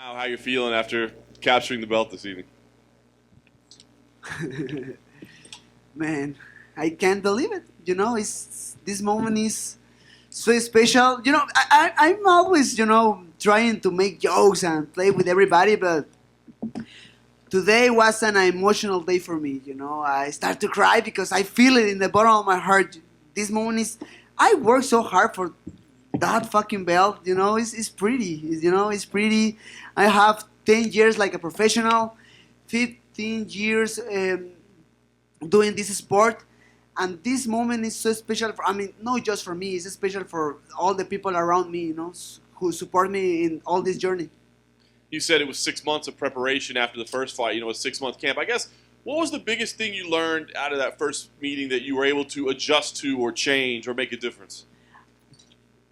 How you feeling after capturing the belt this evening? Man, I can't believe it. This moment is so special. I'm always, trying to make jokes and play with everybody, but today was an emotional day for me. I start to cry because I feel it in the bottom of my heart. This moment is, I work so hard for that fucking belt. It's pretty. It's pretty. I have 10 years like a professional, 15 years doing this sport, and this moment is so special for, I mean, not just for me, it's special for all the people around me, who support me in all this journey. You said it was 6 months of preparation after the first fight, a 6-month camp. I guess, what was the biggest thing you learned out of that first meeting that you were able to adjust to or change or make a difference?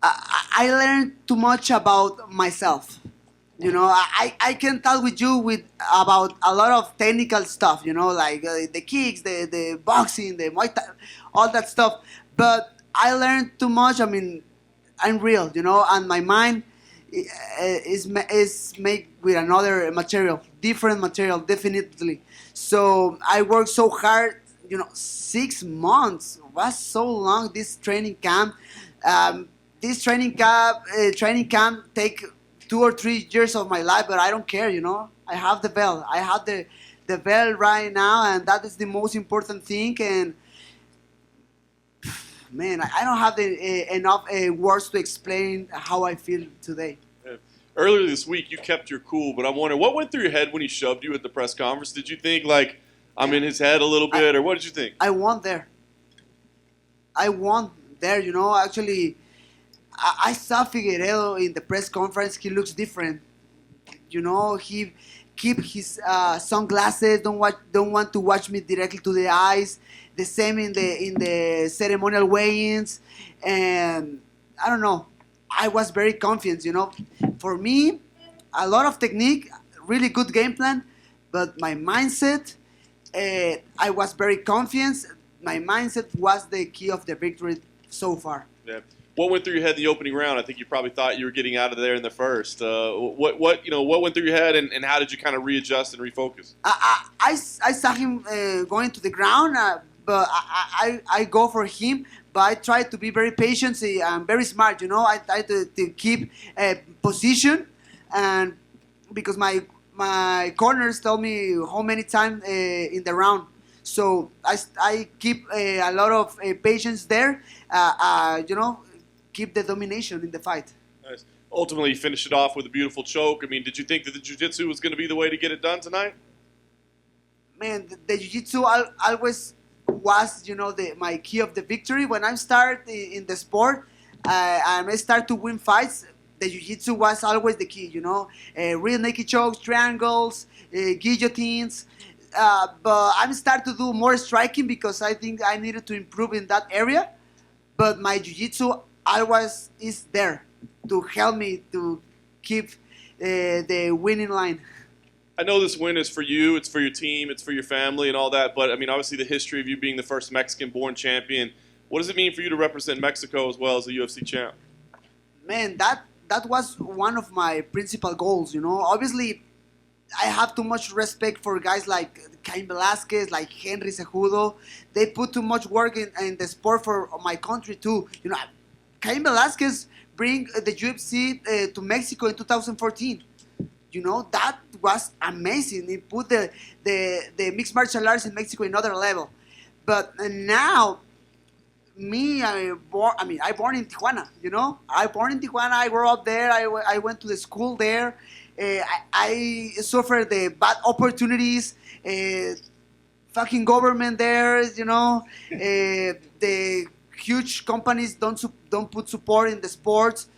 I learned too much about myself. I can talk with you about a lot of technical stuff, like the kicks, the boxing, the Muay Thai, all that stuff. But I learned too much. I mean, I'm real, and my mind is made with another material, different material, definitely. So I worked so hard. 6 months was so long. This training camp. This training camp take 2 or 3 years of my life, but I don't care. I have the belt. I have the belt right now, and that is the most important thing. And man, I don't have enough words to explain how I feel today. Earlier this week, you kept your cool, but I'm wondering, what went through your head when he shoved you at the press conference? Did you think, like, I'm in his head a little bit, or what did you think? I won there. Actually, I saw Figueiredo in the press conference. He looks different. He keep his sunglasses. Don't want to watch me directly to the eyes. The same in the ceremonial weigh-ins, and I don't know. I was very confident. For me, a lot of technique, really good game plan, but my mindset. I was very confident. My mindset was the key of the victory so far. Yeah. What went through your head in the opening round? I think you probably thought you were getting out of there in the first. What went through your head, and how did you kind of readjust and refocus? I saw him going to the ground, but I go for him. But I try to be very patient and very smart. I try to keep position, and because my corners tell me how many times in the round. So I keep a lot of patience there. Keep the domination in the fight. Nice. Ultimately, you finished it off with a beautiful choke. I mean, did you think that the jiu-jitsu was going to be the way to get it done tonight? Man, the jiu-jitsu always was, my key of the victory. When I start in the sport, and I start to win fights, the jiu-jitsu was always the key, real naked chokes, triangles, guillotines. But I'm starting to do more striking because I think I needed to improve in that area. But my jiu-jitsu always is there to help me to keep the winning line. I know this win is for you, it's for your team, it's for your family and all that, but I mean, obviously the history of you being the first Mexican-born champion, what does it mean for you to represent Mexico as well as a UFC champ? Man, that was one of my principal goals, Obviously, I have too much respect for guys like Cain Velasquez, like Henry Cejudo. They put too much work in the sport for my country too. Cain Velasquez bring the UFC to Mexico in 2014. That was amazing. It put the mixed martial arts in Mexico in another level. But now, I born in Tijuana. I born in Tijuana. I grew up there. I went to the school there. I suffered the bad opportunities. Fucking government there. The huge companies don't put support in the sports,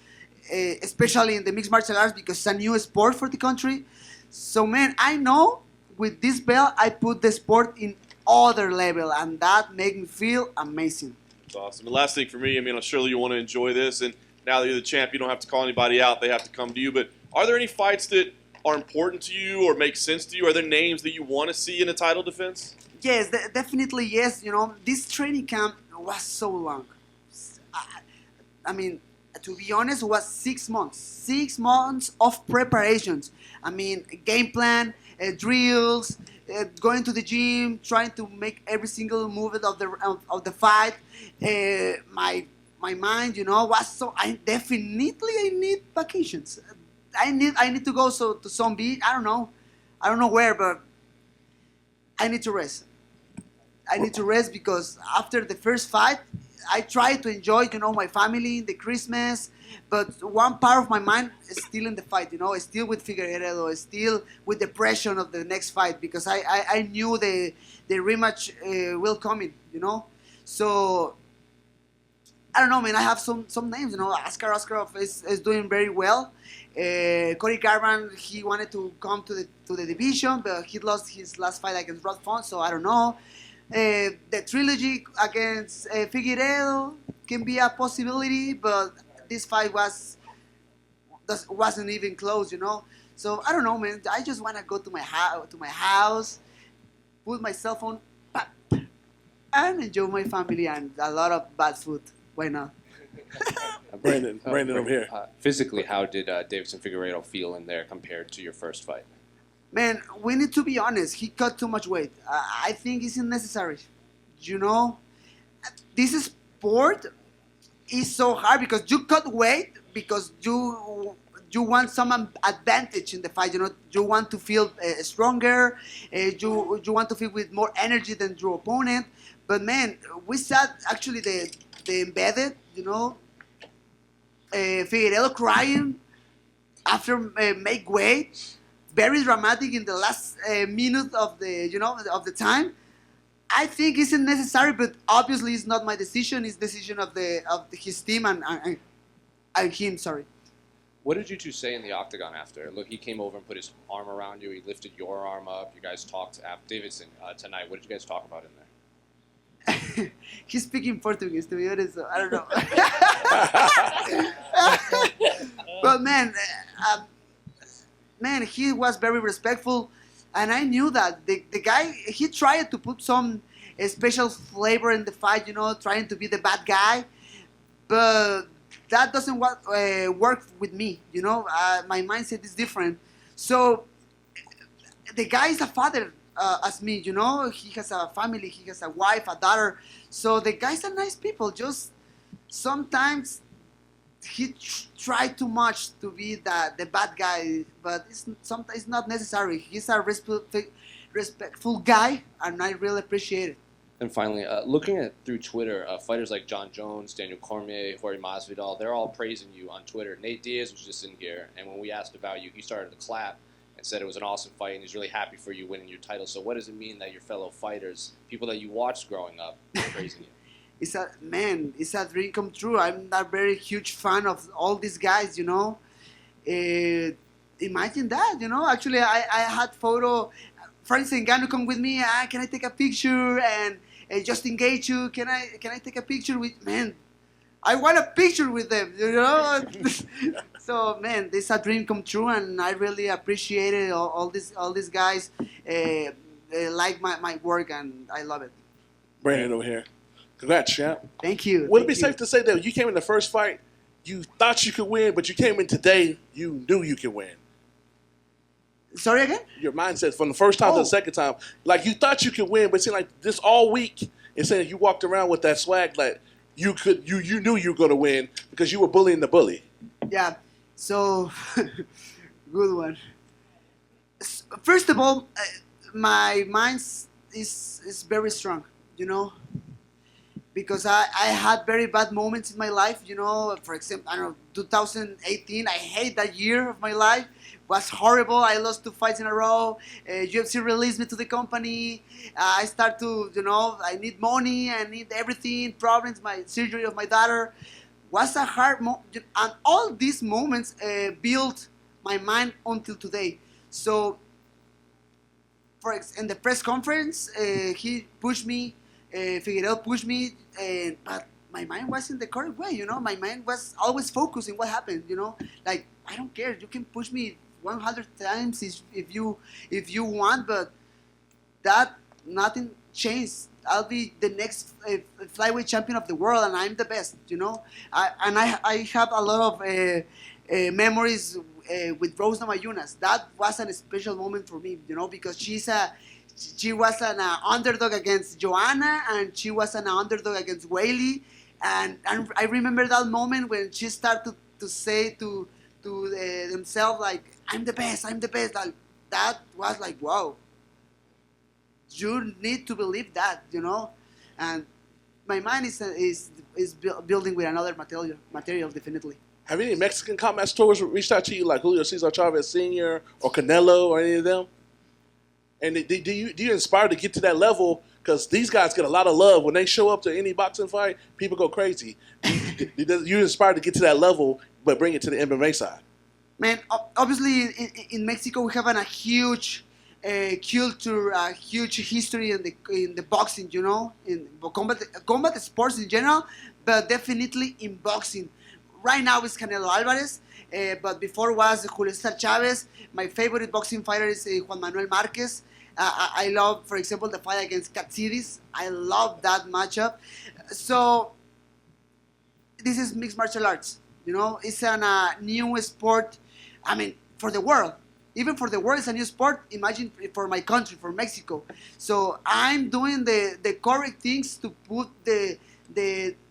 especially in the mixed martial arts because it's a new sport for the country. So man, I know with this belt I put the sport in other level, and that made me feel amazing. That's awesome. And last thing for me, I mean, surely you want to enjoy this, and now that you're the champ, you don't have to call anybody out; they have to come to you. But are there any fights that are important to you or make sense to you? Are there names that you want to see in a title defense? Yes, definitely yes. This training camp was so long. I mean, to be honest, was 6 months. 6 months of preparations. I mean, game plan, drills, going to the gym, trying to make every single movement of the fight. My mind, was so. I need vacations. I need to go to some beach. I don't know where, but I need to rest. I need to rest because after the first fight, I try to enjoy, my family, the Christmas, but one part of my mind is still in the fight, is still with Figueiredo, is still with the pressure of the next fight because I knew the rematch will come in. So I don't know, man. I have some names, Askar Askarov is doing very well. Cody Garbrandt, he wanted to come to the division, but he lost his last fight against Rod Font, so I don't know. The trilogy against Figueiredo can be a possibility, but this fight wasn't even close, So I don't know, man. I just want to go to my house, put my cell phone, and enjoy my family and a lot of bad food. Why not? Brandon, I'm here. Physically, how did Deiveson Figueiredo feel in there compared to your first fight? Man, we need to be honest. He cut too much weight. I think it's unnecessary. This sport is so hard because you cut weight because you want some advantage in the fight. You want to feel stronger. You want to feel with more energy than your opponent. But man, we saw actually the embedded. Figueiredo crying after make weight. Very dramatic in the last minute of the time. I think it's necessary, but obviously it's not my decision. It's decision of his team and him. Sorry. What did you two say in the octagon after? Look, he came over and put his arm around you. He lifted your arm up. You guys talked after Deiveson tonight. What did you guys talk about in there? He's speaking Portuguese, to be honest. So I don't know. But man, he was very respectful, and I knew that the guy, he tried to put some special flavor in the fight, trying to be the bad guy, but that doesn't work with me, my mindset is different. So the guy is a father as me, he has a family, he has a wife, a daughter, so the guy's a nice people, just sometimes he tried too much to be the bad guy, but it's not necessary. He's a respectful guy, and I really appreciate it. And finally, looking at through Twitter, fighters like John Jones, Daniel Cormier, Jorge Masvidal, they're all praising you on Twitter. Nate Diaz was just in here, and when we asked about you, he started to clap and said it was an awesome fight, and he's really happy for you winning your title. So what does it mean that your fellow fighters, people that you watched growing up, are praising you? It's a dream come true. I'm a very huge fan of all these guys, imagine that, Actually, I had Francis Ngannou come with me. Can I take a picture? And Justin Gaethje, can I take a picture with, man? I want a picture with them, So, man, this is a dream come true, and I really appreciate it. All these guys like my work, and I love it. Brandon over here. Congrats, champ. Thank you. Would it be safe to say that you came in the first fight, you thought you could win, but you came in today, you knew you could win? Sorry again? Your mindset from the first time to the second time, like you thought you could win, but it seemed like this all week, it said you walked around with that swag like you knew you were going to win because you were bullying the bully. Yeah. So, good one. First of all, my mind is very strong, because I had very bad moments in my life, For example, I don't know, 2018, I hate that year of my life. It was horrible. I lost 2 fights in a row. UFC released me to the company. I start to, I need money. I need everything. Problems, my surgery of my daughter. Was a hard moment. And all these moments built my mind until today. So, in the press conference, he pushed me. Figueiredo pushed me, but my mind was in the correct way, My mind was always focused on what happened, Like, I don't care. You can push me 100 times if you want, but that nothing changed I'll be the next flyweight champion of the world, and I'm the best. I have a lot of memories with Rose Namajunas. That was a special moment for me, because she was an underdog against Joanna, and she was an underdog against Whaley, and I remember that moment when she started to say to themselves, like, I'm the best. Like, that was like, wow. You need to believe that, and my mind is building with another material, definitely. Have any Mexican combat stores reached out to you, like Julio Cesar Chavez Sr. or Canelo or any of them? And do you inspire to get to that level? Because these guys get a lot of love when they show up to any boxing fight. People go crazy. You inspired to get to that level, but bring it to the MMA side. Man, obviously in Mexico we have a huge culture, a huge history in the boxing, in combat sports in general, but definitely in boxing. Right now it's Canelo Alvarez, but before was Julio Cesar Chavez. My favorite boxing fighter is Juan Manuel Marquez. I love, for example, the fight against Katsidis. I love that matchup. So this is mixed martial arts. It's a new sport. I mean, for the world. Even for the world, it's a new sport. Imagine for my country, for Mexico. So I'm doing the correct things to put the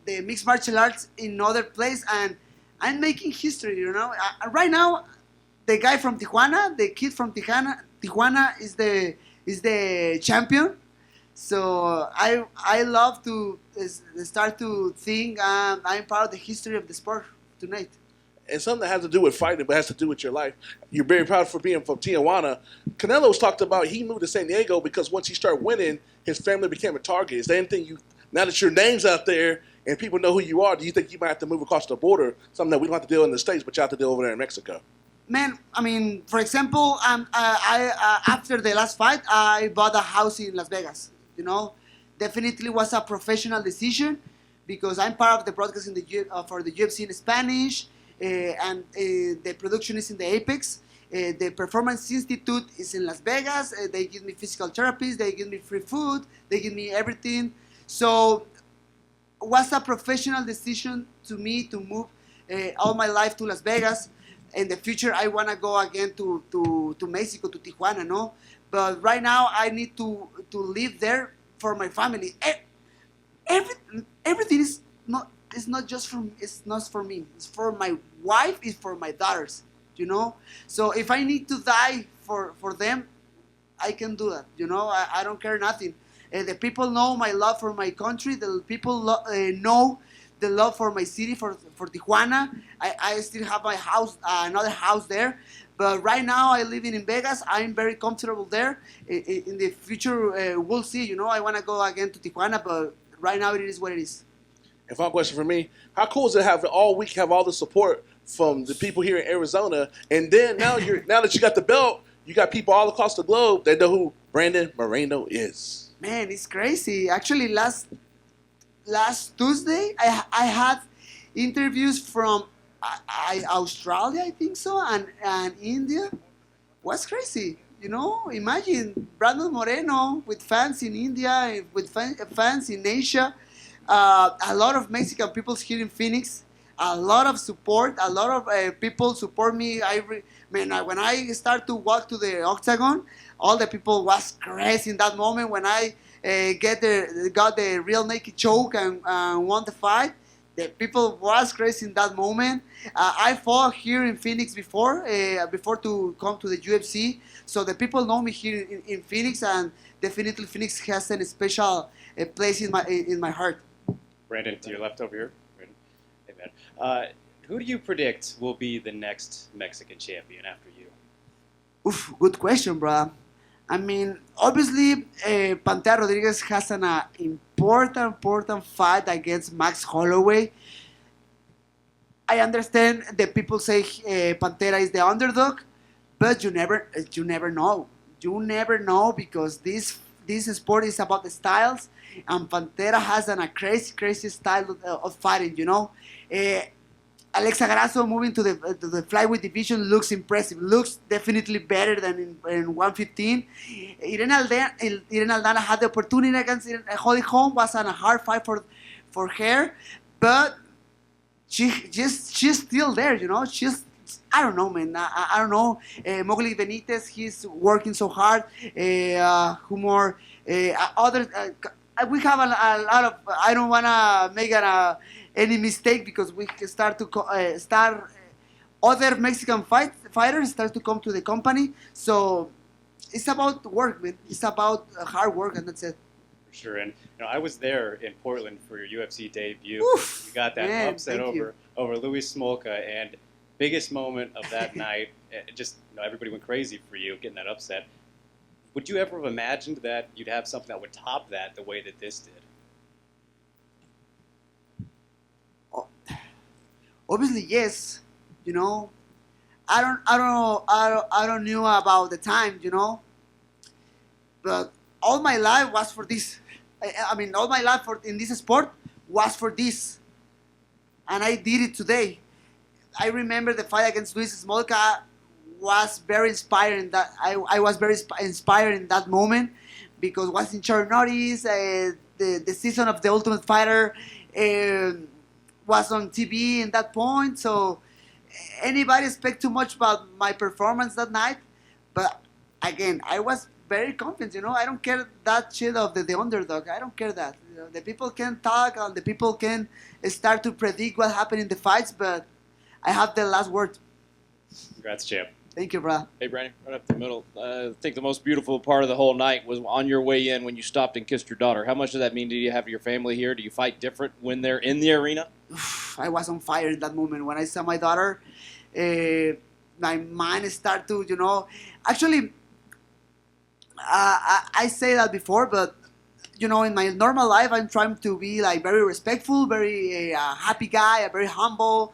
mixed martial arts in other place, and I'm making history. Right now, the guy from Tijuana, the kid from Tijuana is the champion. So I love to start to think I'm part of the history of the sport tonight. And something that has to do with fighting, but has to do with your life. You're very proud for being from Tijuana. Canelo's talked about he moved to San Diego because once he started winning, his family became a target. Is there anything now that your name's out there and people know who you are, do you think you might have to move across the border, something that we don't have to deal in the States, but you have to deal over there in Mexico? Man, I mean, for example, after the last fight, I bought a house in Las Vegas. Definitely was a professional decision because I'm part of the broadcasting for the UFC in Spanish. And the production is in the Apex. The Performance Institute is in Las Vegas. They give me physical therapies. They give me free food. They give me everything. So it was a professional decision to me to move all my life to Las Vegas. In the future, I want to go again to Mexico, to Tijuana, no? But right now, I need to live there for my family. Everything is not... It's not for me. It's for my wife. It's for my daughters. So if I need to die for them, I can do that. I don't care nothing. The people know my love for my country. The people know the love for my city, for Tijuana. I still have my house, another house there. But right now I live in Vegas. I'm very comfortable there. In the future, we'll see. I want to go again to Tijuana, but right now it is what it is. And final question for me, how cool is it to have all week have all the support from the people here in Arizona, and then now that you got the belt, you got people all across the globe that know who Brandon Moreno is. Man, it's crazy. Actually, last Tuesday, I had interviews from Australia, I think so, and India. What's crazy? Imagine Brandon Moreno with fans in India, with fans in Asia. A lot of Mexican people here in Phoenix, a lot of support, a lot of people support me. When I start to walk to the octagon, all the people was crazy in that moment when I got the real naked choke and won the fight. The people was crazy in that moment. I fought here in Phoenix before to come to the UFC, so the people know me here in Phoenix, and definitely Phoenix has a special place in my heart. Brandon, to your left over here. Brandon. Hey, man. Who do you predict will be the next Mexican champion after you? Oof, good question, bro. I mean, obviously, Pantera Rodriguez has an important fight against Max Holloway. I understand that people say Pantera is the underdog, but you never know. You never know because this sport is about the styles, and Pantera has a crazy style of fighting. Alexa Grasso moving to the flyweight division looks impressive. Looks definitely better than in 115. Irene Aldana had the opportunity against Holly Holm. Was on a hard fight for her, but she's still there. You know, I don't know, man. I don't know. Mowgli Benitez, he's working so hard. Who more? Others. We have a lot of. I don't wanna make any mistake because we start to other Mexican fighters start to come to the company. So it's about work, man. It's about hard work, and that's it. For sure. And I was there in Portland for your UFC debut. Oof, you got that man, upset over Louis Smolka, and biggest moment of that night. Just everybody went crazy for you getting that upset. Would you ever have imagined that you'd have something that would top that the way that this did? Obviously, yes. You know, I don't knew about the time. You know, but all my life was for this. I mean, all my life in this sport was for this, and I did it today. I remember the fight against Luis Smolka was very inspiring. That I was very inspired in that moment because was in short notice. The season of the Ultimate Fighter was on TV in that point. So anybody expect too much about my performance that night, but again, I was very confident. You know, I don't care that shit of the underdog. I don't care that. You know, the people can talk and the people can start to predict what happened in the fights, but I have the last word. Congrats, champ. Thank you, bro. Hey, Brandon, right up the middle. I think the most beautiful part of the whole night was on your way in when you stopped and kissed your daughter. How much does that mean? Do you have your family here? Do you fight different when they're in the arena? I was on fire in that moment. When I saw my daughter, my mind started to, actually, I say that before, but, in my normal life, I'm trying to be, like, very respectful, very happy guy, very humble,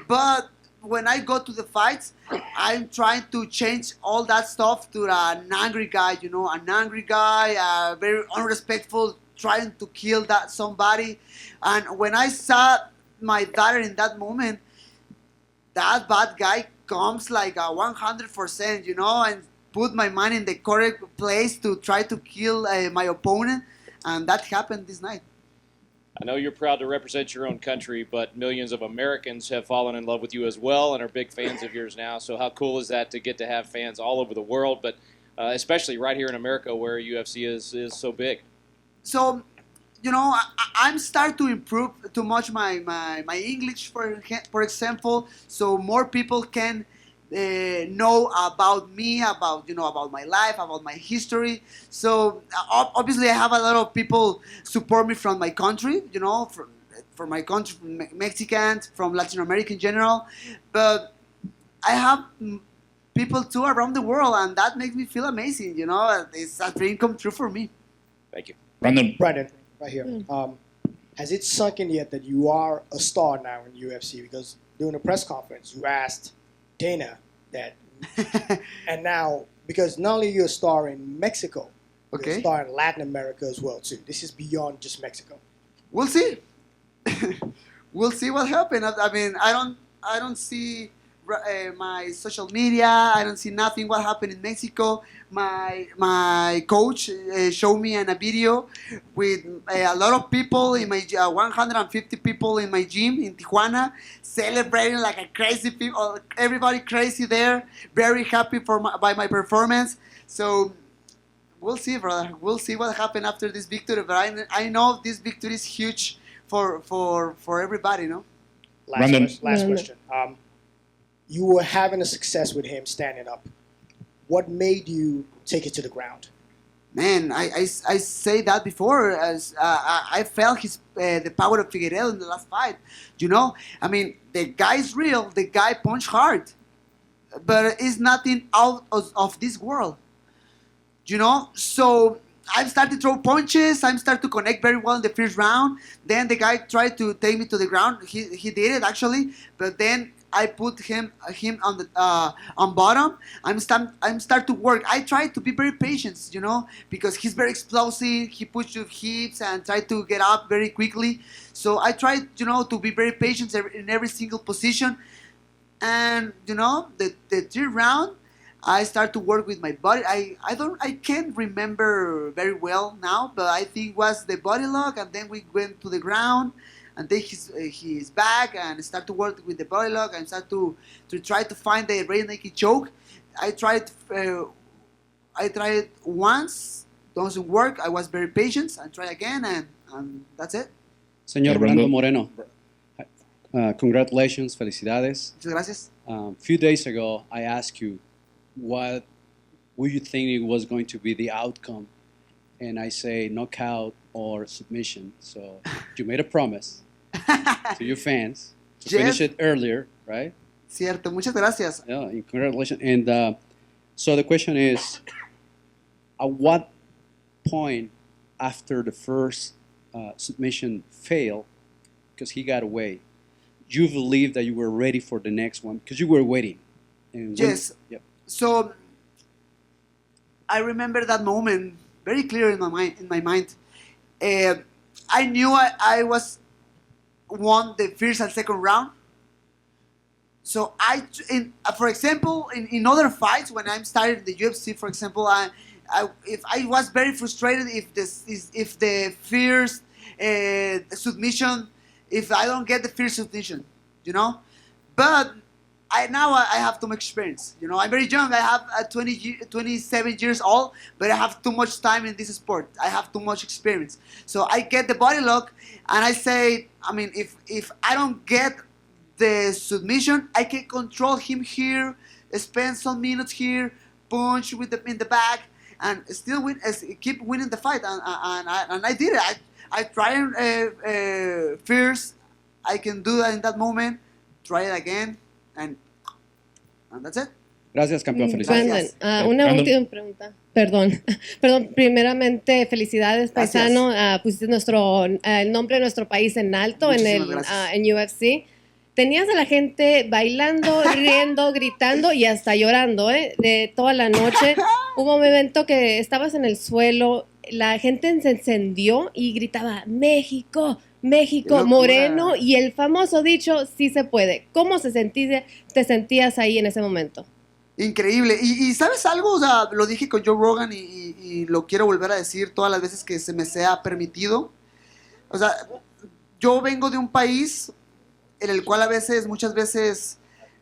but when I go to the fights, I'm trying to change all that stuff to an angry guy, an angry guy, very unrespectful, trying to kill somebody. And when I saw my daughter in that moment, that bad guy comes like 100%, and put my mind in the correct place to try to kill my opponent. And that happened this night. I know you're proud to represent your own country, but millions of Americans have fallen in love with you as well and are big fans of yours now. So how cool is that to get to have fans all over the world, but especially right here in America where UFC is so big? So, I'm starting to improve too much my English, for example, so more people can know about me, about my life, about my history. So obviously I have a lot of people support me from my country, from my country, from Mexicans, from Latin America in general. But I have people too around the world, and that makes me feel amazing. It's a dream come true for me. Thank you, Brandon, right here. Has it sunk in yet that you are a star now in UFC? Because during a press conference, you asked Dana that, and now, because not only you're a star in Mexico, you're a star in Latin America as well too. This is beyond just Mexico. We'll see. We'll see what happens. I mean, I don't see my social media. I don't see nothing what happened in Mexico. My coach showed me in a video with a lot of people in my 150 people in my gym in Tijuana, celebrating like a crazy people. Everybody crazy there, very happy by my performance. So we'll see, brother. We'll see what happens after this victory. But I know this victory is huge for everybody. Last question. You were having a success with him standing up. What made you take it to the ground? Man, I say that before. As I felt the power of Figueiredo in the last fight. I mean, the guy's real. The guy punched hard, but it's nothing out of this world. So I started to throw punches. I started to connect very well in the first round. Then the guy tried to take me to the ground. He did it actually, but then I put him on the on bottom. I'm start to work. I try to be very patient, you know, because he's very explosive. He puts your hips and try to get up very quickly. So I try, you know, to be very patient in every single position. And you know, the third round, I start to work with my body. I can't remember very well now, but I think it was the body lock, and then we went to the ground, and then he's back and start to work with the body lock and start to try to find the rear naked choke. I tried once, doesn't work. I was very patient and try again, and that's it. Señor Brandon Moreno, congratulations, felicidades. Muchas gracias. A few days ago, I asked you what would you think it was going to be the outcome, and I say knockout or submission. So you made a promise to your fans to finish it earlier, right? Cierto. Muchas gracias. Yeah, and congratulations. And so the question is, at what point after the first submission failed, because he got away, you believe that you were ready for the next one because you were waiting? And Yes. Yep. So I remember that moment very clear in my mind. I knew I was won the first and second round. So for example, in other fights when I'm starting the UFC, for example, if I was very frustrated if the first submission, if I don't get the first submission, you know, but I have too much experience. You know, I'm very young. I have 27 years old, but I have too much time in this sport. I have too much experience. So I get the body lock, and I say, I mean, if I don't get the submission, I can control him here, spend some minutes here, punch in the back, and still keep winning the fight. And I did it. I tried first. I can do that in that moment. Try it again, and that's it. Gracias, campeón. Felicidades. Brandon, una Brandon. última pregunta. Perdón. Primeramente, felicidades, paisano. Pusiste el nombre de nuestro país en alto en UFC. Tenías a la gente bailando, riendo, gritando y hasta llorando, de toda la noche. Hubo un momento que estabas en el suelo, la gente se encendió y gritaba México, México, Moreno, y el famoso dicho, sí se puede. ¿Cómo te sentías ahí en ese momento? Increíble. Y ¿sabes algo? O sea, lo dije con Joe Rogan y lo quiero volver a decir todas las veces que se me sea permitido. O sea, yo vengo de un país en el cual muchas veces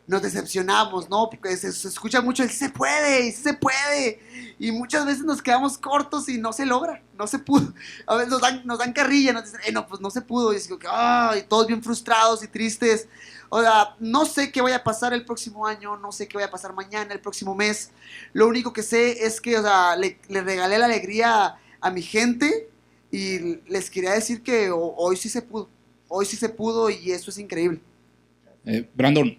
nos decepcionamos, ¿no? Porque se escucha mucho el sí se puede, sí se puede. Y muchas veces nos quedamos cortos y no se logra, no se pudo. A veces nos dan carrilla, nos dicen, no, pues no se pudo. Y es que, ay, todos bien frustrados y tristes. O sea, no sé qué vaya a pasar el próximo año, no sé qué vaya a pasar mañana, el próximo mes. Lo único que sé es que, o sea, le regalé la alegría a mi gente y les quería decir que hoy sí se pudo. Hoy sí se pudo y eso es increíble. Brandon,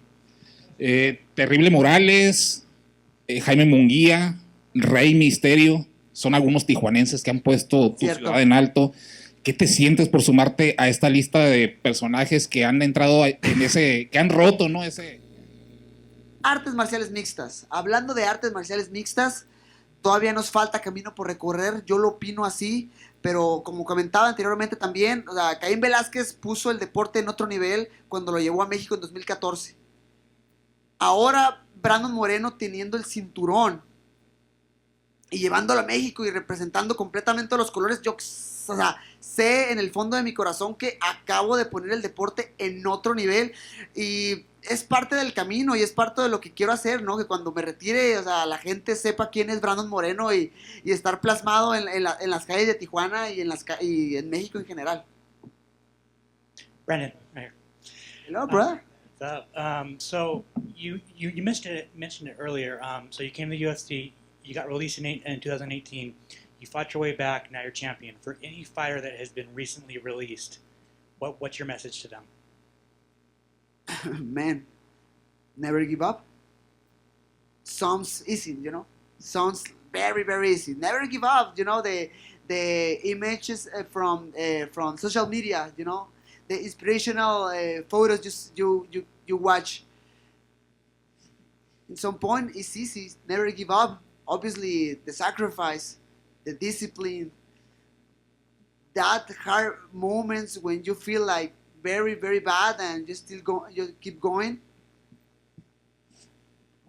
Terrible Morales, Jaime Munguía, Rey Misterio, son algunos tijuanenses que han puesto tu ciudad en alto. ¿Qué te sientes por sumarte a esta lista de personajes que han entrado que han roto, ¿no? Artes marciales mixtas. Hablando de artes marciales mixtas, todavía nos falta camino por recorrer. Yo lo opino así, pero como comentaba anteriormente también, o sea, Caín Velázquez puso el deporte en otro nivel cuando lo llevó a México en 2014. Ahora Brandon Moreno teniendo el cinturón y llevándolo a México y representando completamente los colores, yo, o sea, sé en el fondo de mi corazón que acabo de poner el deporte en otro nivel y es parte del camino y es parte de lo que quiero hacer, ¿no? Que cuando me retire, o sea, la gente sepa quién es Brandon Moreno y estar plasmado en las calles de Tijuana y en México en general. Brandon, right here. Hello, brother. What's up? So you mentioned it earlier. So you came to the UFC, you got released in 2018. You fought your way back. Now you're champion. For any fighter that has been recently released, what's your message to them? Man, never give up. Sounds easy, you know. Sounds very, very easy. Never give up. You know, the images from social media. You know, the inspirational photos you watch. in some point it's easy. Never give up. Obviously, the sacrifice, the discipline, that hard moments when you feel like very very bad and you keep going.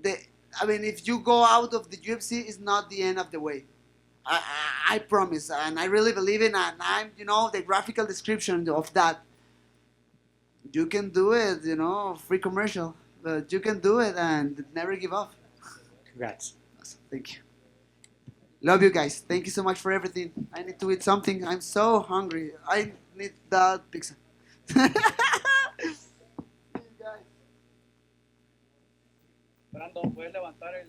The I mean, if you go out of the UFC, it's not the end of the way. I promise, and I really believe in, and I'm, the graphical description of that. You can do it, free commercial, but you can do it and never give up. Congrats. Awesome. Thank you. Love you guys. Thank you so much for everything. I need to eat something. I'm so hungry. I need that pizza. Brandon, puedes levantar el.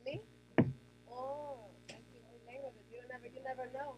Me? Oh, I speak three languages. You never know.